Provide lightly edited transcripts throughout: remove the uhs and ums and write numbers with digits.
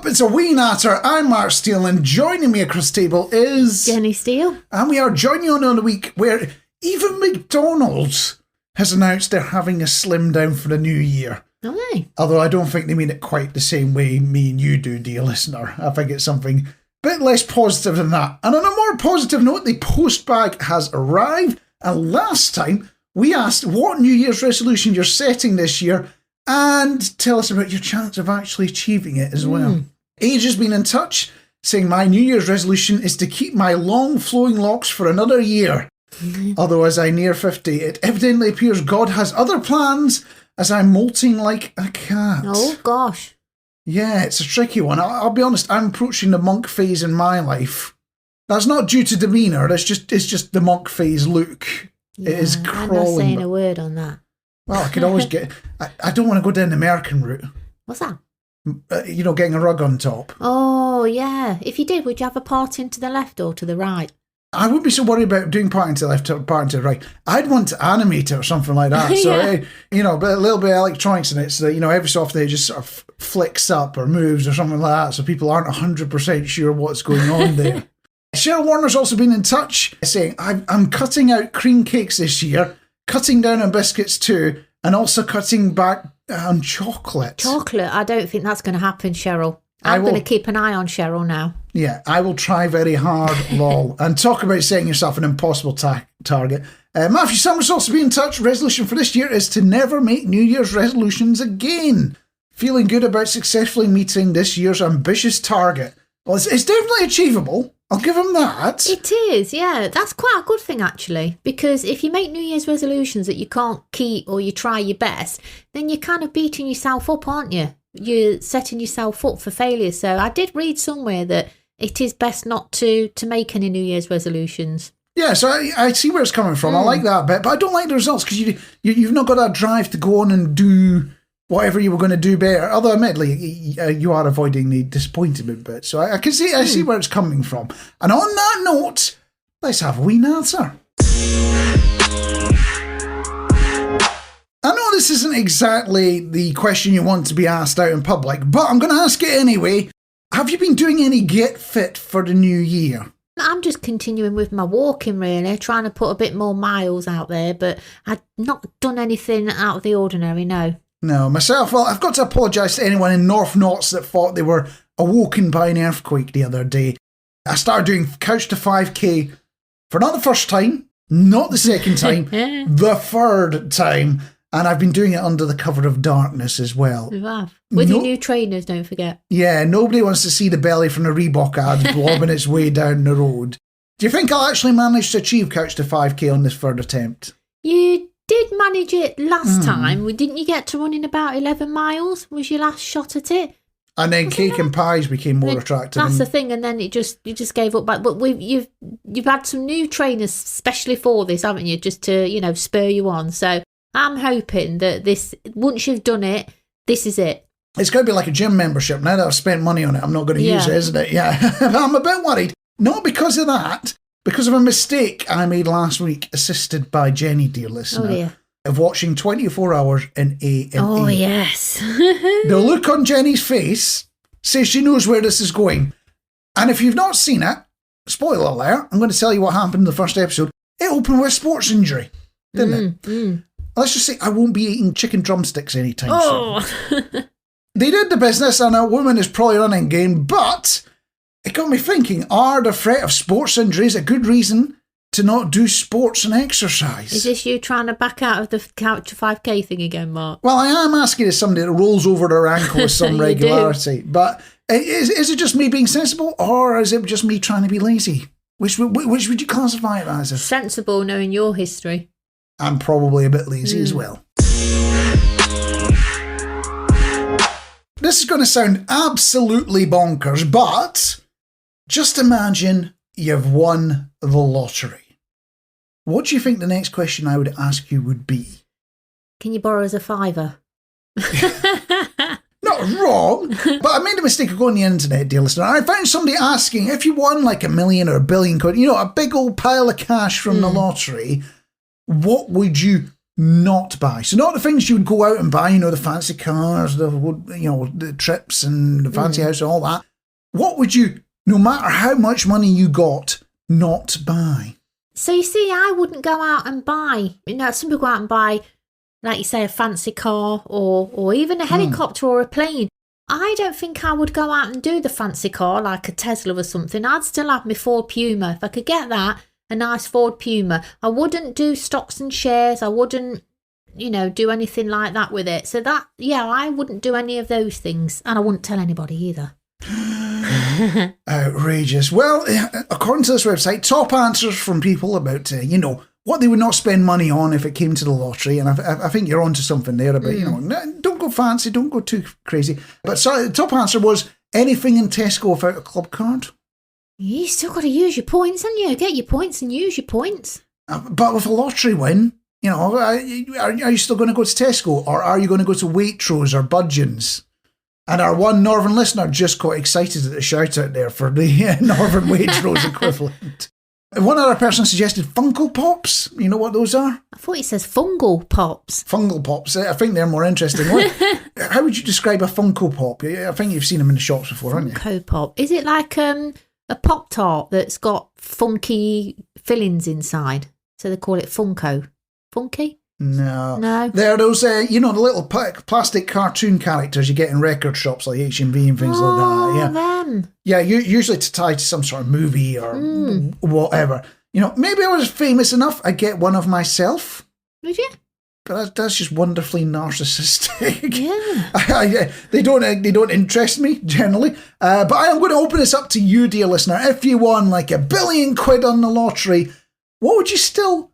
up? It's a Wee Natter. I'm Mark Steele, and joining me across the table is... Jenny Steele. And we are joining you on a week where even McDonald's has announced they're having a slim down for the new year. Are they? Although I don't think they mean it quite the same way me and you do, dear listener. I think it's something a bit less positive than that. And on a more positive note, the post bag has arrived. And last time, we asked what New Year's resolution you're setting this year, and tell us about your chance of actually achieving it as well. Age has been in touch, saying my New Year's resolution is to keep my long flowing locks for another year. Although as I near 50, it evidently appears God has other plans as I'm molting like a cat. Oh, gosh. Yeah, it's a tricky one. I'll be honest, I'm approaching the monk phase in my life. That's not due to demeanour, it's just the monk phase look. Yeah, it is crawling. I'm not saying a word on that. Well, I could always get... I don't want to go down the American route. What's that? Getting a rug on top. Oh, yeah. If you did, would you have a parting to the left or to the right? I wouldn't be so worried about doing parting to the left or parting to the right. I'd want to animate it or something like that. So, but a little bit of electronics in it so that, every so often it just sort of flicks up or moves or something like that so people aren't 100% sure what's going on there. Cheryl Warner's also been in touch saying, I'm cutting out cream cakes this year, cutting down on biscuits too, and also cutting back on chocolate. Chocolate? I don't think that's going to happen, Cheryl. I'm going to keep an eye on Cheryl now. Yeah, I will try very hard, lol. And talk about setting yourself an impossible target. Matthew Summers also been in touch. Resolution for this year is to never make New Year's resolutions again. Feeling good about successfully meeting this year's ambitious target. Well, it's definitely achievable. I'll give him that. It is, yeah. That's quite a good thing, actually. Because if you make New Year's resolutions that you can't keep or you try your best, then you're kind of beating yourself up, aren't you? You're setting yourself up for failure. So I did read somewhere that it is best not to make any New Year's resolutions. Yeah, so I see where it's coming from. I like that bit, but I don't like the results because you've not got that drive to go on and do whatever you were going to do better. Although, admittedly, you are avoiding the disappointment bit. So I see where it's coming from. And on that note, let's have a Wee Natter. I know this isn't exactly the question you want to be asked out in public, but I'm going to ask it anyway. Have you been doing any get fit for the new year? I'm just continuing with my walking, really, trying to put a bit more miles out there, but I've not done anything out of the ordinary, no. No, myself, well, I've got to apologise to anyone in North Notts that thought they were awoken by an earthquake the other day. I started doing Couch to 5K for not the first time, not the second time, the third time. And I've been doing it under the cover of darkness as well. You have. With your new trainers, don't forget. Yeah, nobody wants to see the belly from the Reebok ads blobbing its way down the road. Do you think I'll actually manage to achieve Couch to 5K on this third attempt? You did manage it last time. Didn't you get to running about 11 miles? Was your last shot at it? And then cake and pies became more attractive. That's the thing, and then you just gave up. But you've had some new trainers specially for this, haven't you? Just to spur you on. So I'm hoping that once you've done it, this is it. It's going to be like a gym membership. Now that I've spent money on it, I'm not going to use it, isn't it? Yeah. I'm a bit worried. Not because of that, because of a mistake I made last week, assisted by Jenny, dear listener, of watching 24 Hours in A&E. Oh, yes. The look on Jenny's face says she knows where this is going. And if you've not seen it, spoiler alert, I'm going to tell you what happened in the first episode. It opened with a sports injury, didn't it? Let's just say I won't be eating chicken drumsticks anytime soon. They did the business, and a woman is probably running game, but it got me thinking, are the threat of sports injuries a good reason to not do sports and exercise? Is this you trying to back out of the Couch to 5K thing again, Mark? Well, I am asking as somebody that rolls over their ankle with some regularity, but is it just me being sensible, or is it just me trying to be lazy? Which would you classify it as? Sensible, knowing your history. I'm probably a bit lazy as well. This is going to sound absolutely bonkers, but just imagine you've won the lottery. What do you think the next question I would ask you would be? Can you borrow us a £5? Not wrong, but I made a mistake of going on the internet, dear listener. I found somebody asking if you won like £1 million or £1 billion, a big old pile of cash from the lottery, what would you not buy? So not the things you would go out and buy, the fancy cars, the trips and the fancy house and all that. What would you, no matter how much money you got, not buy? So you see, I wouldn't go out and buy, some people go out and buy, like you say, a fancy car or even a helicopter or a plane. I don't think I would go out and do the fancy car like a Tesla or something. I'd still have my Ford Puma. If I could get that, a nice Ford Puma. I wouldn't do stocks and shares. I wouldn't, do anything like that with it. So I wouldn't do any of those things. And I wouldn't tell anybody either. Outrageous. Well, according to this website, top answers from people about, what they would not spend money on if it came to the lottery. And I think you're onto something there about, don't go fancy, don't go too crazy. But sorry, the top answer was anything in Tesco without a club card. You still got to use your points, haven't you? Get your points and use your points. But with a lottery win, are you still going to go to Tesco, or are you going to go to Waitrose or Budgeons? And our one Northern listener just got excited at the shout out there for the Northern Waitrose equivalent. One other person suggested Funko Pops. You know what those are? I thought it says Fungal Pops. Fungal Pops. I think they're more interesting. How would you describe a Funko Pop? I think you've seen them in the shops before, haven't you? Funko Pop. Is it like a Pop-Tart that's got funky fillings inside? So they call it Funko. Funky? No. They're those, the little plastic cartoon characters you get in record shops like HMV and things like that. Yeah. Them. Yeah, usually to tie to some sort of movie or whatever. Maybe I was famous enough, I'd get one of myself. Would you? But that's just wonderfully narcissistic. Yeah. They don't interest me, generally. But I am going to open this up to you, dear listener. If you won like £1 billion on the lottery, what would you still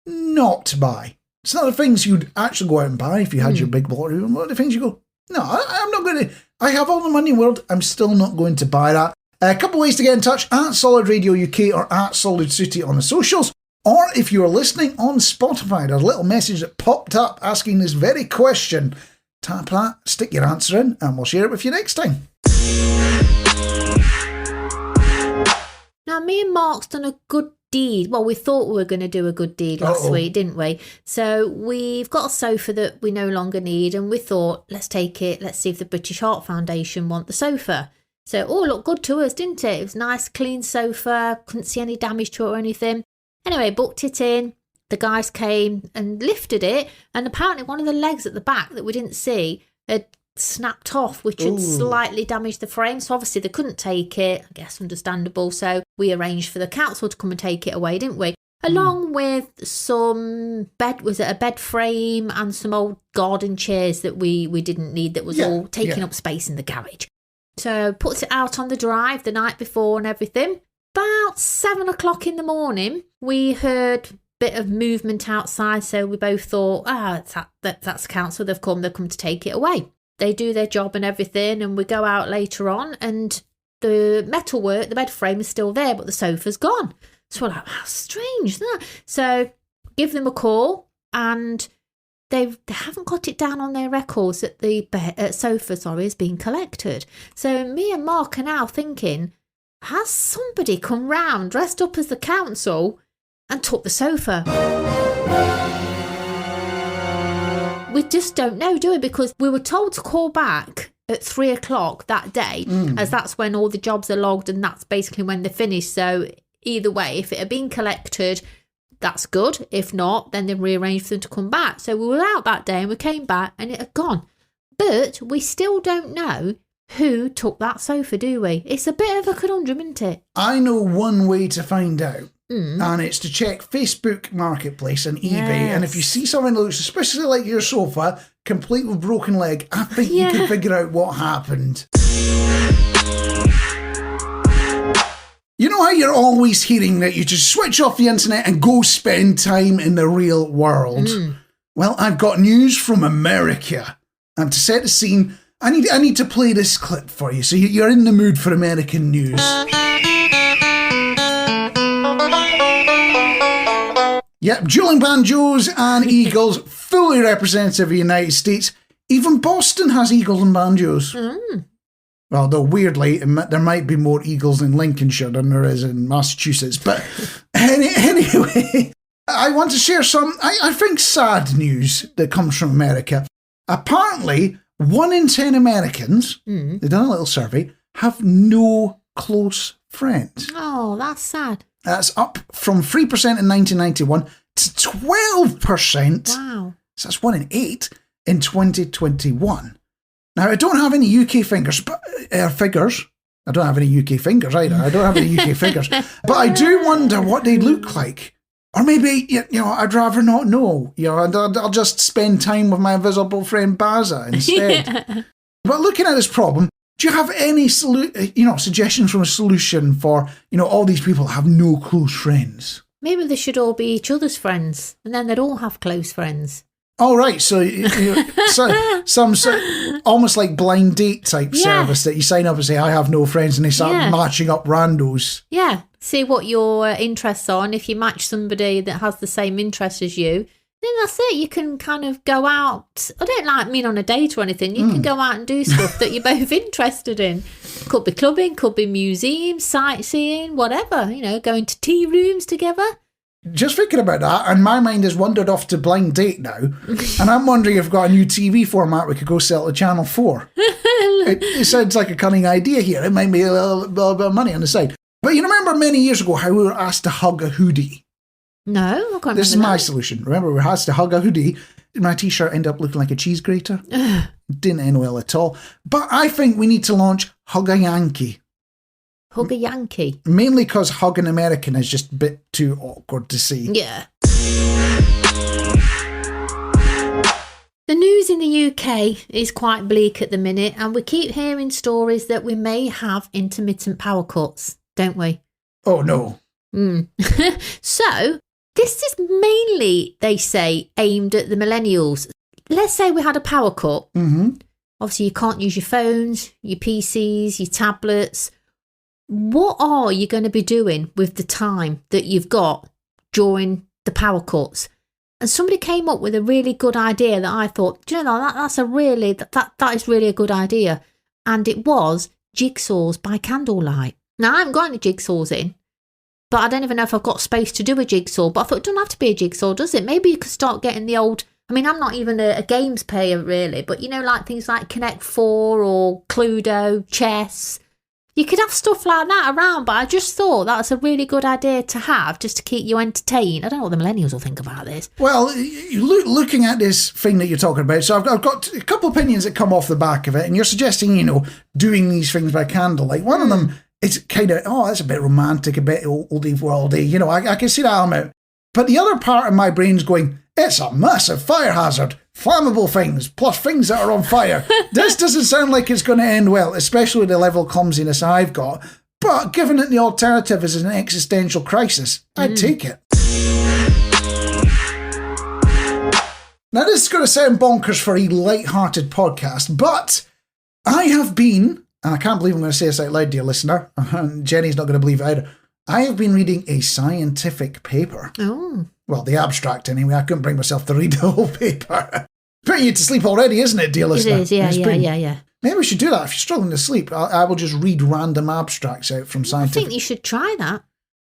not buy? It's not the things you'd actually go out and buy if you had your big lottery. What are the things you go, no, I'm not going to, I have all the money in the world, I'm still not going to buy that. A couple ways to get in touch, at Solid Radio UK or at Solid Sooty on the socials. Or if you're listening on Spotify, there's a little message that popped up asking this very question. Tap that, stick your answer in, and we'll share it with you next time. Now, me and Mark's done a good deed. Well, we thought we were going to do a good deed last week, didn't we? So we've got a sofa that we no longer need, and we thought, let's take it, let's see if the British Heart Foundation want the sofa. So it all looked good to us, didn't it? It was a nice, clean sofa, couldn't see any damage to it or anything. Anyway, booked it in. The guys came and lifted it, and apparently one of the legs at the back that we didn't see had snapped off, which had slightly damaged the frame. So obviously they couldn't take it. I guess understandable. So we arranged for the council to come and take it away, didn't we? Along with some a bed frame and some old garden chairs that we didn't need, that was all taking up space in the garage. So puts it out on the drive the night before and everything. About 7 o'clock in the morning, we heard a bit of movement outside. So we both thought, that's the council. They've come to take it away. They do their job and everything, and we go out later on, and the metalwork, the bed frame is still there, but the sofa's gone. So we're like, how strange, isn't that? So give them a call, and they haven't got it down on their records that the sofa is being collected. So me and Mark are now thinking, has somebody come round dressed up as the council and took the sofa? We just don't know, do we? Because we were told to call back at 3 o'clock that day, as that's when all the jobs are logged and that's basically when they're finished. So either way, if it had been collected, that's good. If not, then they've rearranged for them to come back. So we were out that day and we came back and it had gone. But we still don't know who took that sofa, do we? It's a bit of a conundrum, isn't it? I know one way to find out. And it's to check Facebook Marketplace and eBay. Yes. And if you see something that looks especially like your sofa, complete with broken leg, I think you can figure out what happened. You know how you're always hearing that you just switch off the internet and go spend time in the real world? Well, I've got news from America. And to set the scene, I need to play this clip for you so you're in the mood for American news. Yep, dueling banjos and eagles, fully representative of the United States. Even Boston has eagles and banjos. Well, though weirdly, there might be more eagles in Lincolnshire than there is in Massachusetts. But anyway, I want to share some, I think, sad news that comes from America. Apparently, 1 in 10 Americans, they've done a little survey, have no close friends. Oh, that's sad. That's up from 3% in 1991 to 12%. Wow. So that's 1 in 8 in 2021. Now, I don't have any UK figures. I don't have any UK fingers either. I don't have any UK figures. But I do wonder what they look like. Or maybe, I'd rather not know. I'll just spend time with my invisible friend Baza instead. Yeah. But looking at this problem, do you have any suggestions from a solution for, all these people that have no close friends? Maybe they should all be each other's friends, and then they'd all have close friends. Oh, right. So, some almost like blind date type service that you sign up and say, I have no friends, and they start matching up randos. Yeah. See what your interests are, and if you match somebody that has the same interests as you, then that's it. You can kind of go out. I don't mean on a date or anything. You can go out and do stuff that you're both interested in. Could be clubbing, could be museums, sightseeing, whatever. Going to tea rooms together. Just thinking about that, and my mind has wandered off to blind date now, and I'm wondering if we've got a new TV format we could go sell to Channel 4. It sounds like a cunning idea here. It might be a little bit of money on the side. But you remember many years ago how we were asked to hug a hoodie? No, I can't remember. This is my solution. Remember, we were asked to hug a hoodie. My T-shirt ended up looking like a cheese grater. Didn't end well at all. But I think we need to launch Hug a Yankee. Hug a Yankee? Mainly because Hug an American is just a bit too awkward to see. Yeah. The news in the UK is quite bleak at the minute, and we keep hearing stories that we may have intermittent power cuts, don't we? Oh, no. So, this is mainly, they say, aimed at the millennials. Let's say we had a power cut. Mm-hmm. Obviously, you can't use your phones, your PCs, your tablets. What are you going to be doing with the time that you've got during the power cuts? And somebody came up with a really good idea that I thought, that is really a good idea. And it was jigsaws by candlelight. Now, I haven't got any jigsaws in, but I don't even know if I've got space to do a jigsaw. But I thought, it doesn't have to be a jigsaw, does it? Maybe you could start getting the old... I mean, I'm not even a games player, really, but like things like Connect 4 or Cluedo, chess... You could have stuff like that around, but I just thought that's a really good idea to have just to keep you entertained. I don't know what the millennials will think about this. Well, looking at this thing that you're talking about, so I've got a couple of opinions that come off the back of it, and you're suggesting, doing these things by candlelight. One of them is kind of, that's a bit romantic, a bit oldie worldy. I can see that element. But the other part of my brain's going, it's a massive fire hazard. Flammable things, plus things that are on fire. This doesn't sound like it's going to end well, especially with the level of clumsiness I've got. But given that the alternative is an existential crisis, I'd take it. Now, this is going to sound bonkers for a light-hearted podcast, but I have been, and I can't believe I'm going to say this out loud, dear listener, and Jenny's not going to believe it either, I have been reading a scientific paper. Oh. Well, the abstract anyway. I couldn't bring myself to read the whole paper. Putting you to sleep already, isn't it, dear listener? It is, yeah. Maybe we should do that. If you're struggling to sleep, I will just read random abstracts out from scientific... I think you should try that.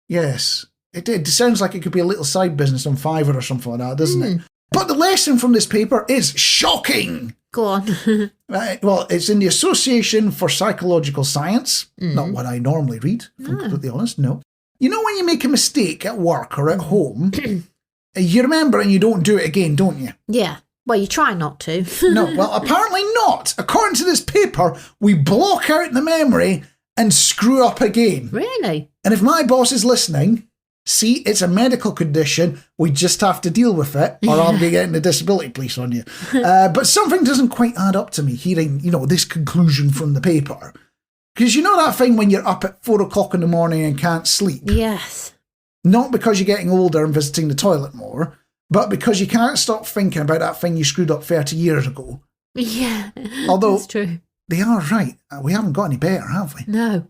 Yes. It sounds like it could be a little side business on Fiverr or something like that, doesn't it? But the lesson from this paper is shocking. Go on. Right, well, it's in the Association for Psychological Science. Not what I normally read, if I'm completely honest, no. You know when you make a mistake at work or at home, you remember and you don't do it again, don't you? Yeah. Well, you try not to. No, well, apparently not. According to this paper, we block out the memory and screw up again. Really? And if my boss is listening, see, it's a medical condition. We just have to deal with it, or I'll be getting the disability police on you. But something doesn't quite add up to me hearing, this conclusion from the paper. Because you know that thing when you're up at 4 o'clock in the morning and can't sleep? Yes. Not because you're getting older and visiting the toilet more, but because you can't stop thinking about that thing you screwed up 30 years ago. Yeah, although that's true. They are right. We haven't got any better, have we? No.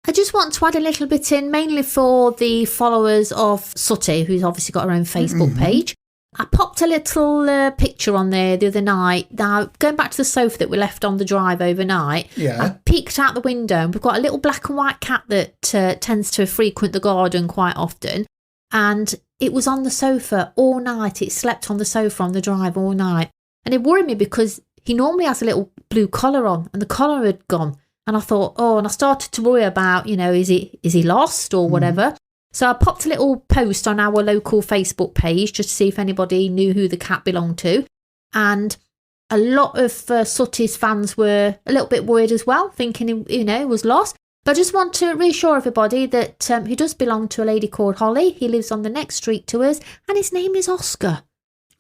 I just want to add a little bit in, mainly for the followers of Sooty, who's obviously got her own Facebook page. I popped a little picture on there the other night. Now, going back to the sofa that we left on the drive overnight, I peeked out the window and we've got a little black and white cat that tends to frequent the garden quite often. And it was on the sofa all night. It slept on the sofa on the drive all night. And it worried me because he normally has a little blue collar on and the collar had gone. And I thought, and I started to worry about, is he lost or whatever. So I popped a little post on our local Facebook page just to see if anybody knew who the cat belonged to. And a lot of Sooty's fans were a little bit worried as well, thinking, he was lost. But I just want to reassure everybody that he does belong to a lady called Holly. He lives on the next street to us and his name is Oscar.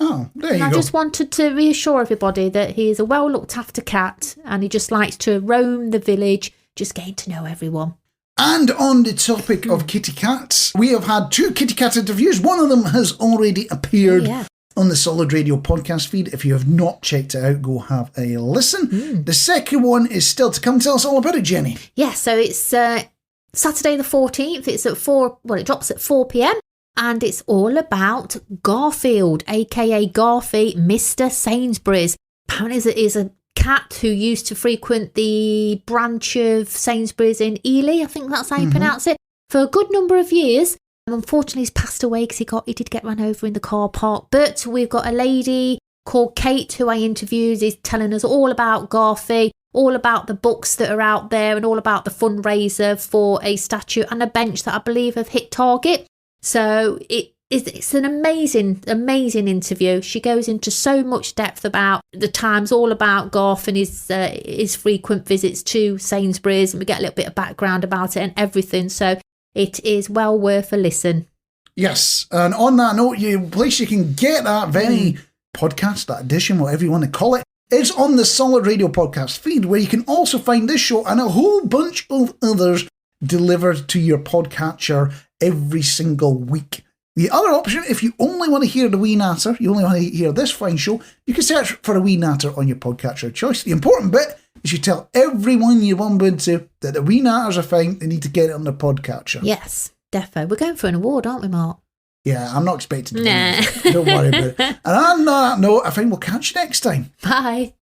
Oh, there you go. I just wanted to reassure everybody that he is a well looked after cat and he just likes to roam the village, just getting to know everyone. And on the topic of kitty cats, we have had 2 kitty cat interviews. One of them has already appeared on the Solid Radio podcast feed. If you have not checked it out, go have a listen. The second one is still to come. Tell us all about it, Jenny. Yeah, so it's Saturday the 14th. It's at 4, it drops at 4 p.m. And it's all about Garfield, a.k.a. Garfy, Mr. Sainsbury's. Apparently is a cat who used to frequent the branch of Sainsbury's in Ely, I think that's how you pronounce it, for a good number of years. And unfortunately, he's passed away because he did get run over in the car park. But we've got a lady called Kate who I interviewed, is telling us all about Garfy, all about the books that are out there and all about the fundraiser for a statue and a bench that I believe have hit target. So it's an amazing interview. She goes into so much depth about the times, all about Garth and his frequent visits to Sainsbury's, and we get a little bit of background about it and everything. So it is well worth a listen. Yes, and on that note, place you can get that very podcast, that edition, whatever you want to call it, is on the Solid Radio podcast feed, where you can also find this show and a whole bunch of others delivered to your podcatcher every single week. The other option, if you only want to hear the Wee Natter, you only want to hear this fine show, you can search for a Wee Natter on your podcatcher of choice. The important bit is you tell everyone you bump into that the Wee Natters are fine, they need to get it on the podcatcher. Yes, defo. We're going for an award, aren't we, Mark? Yeah, I'm not expecting to win. Don't worry about it. And on that note, I think we'll catch you next time. Bye.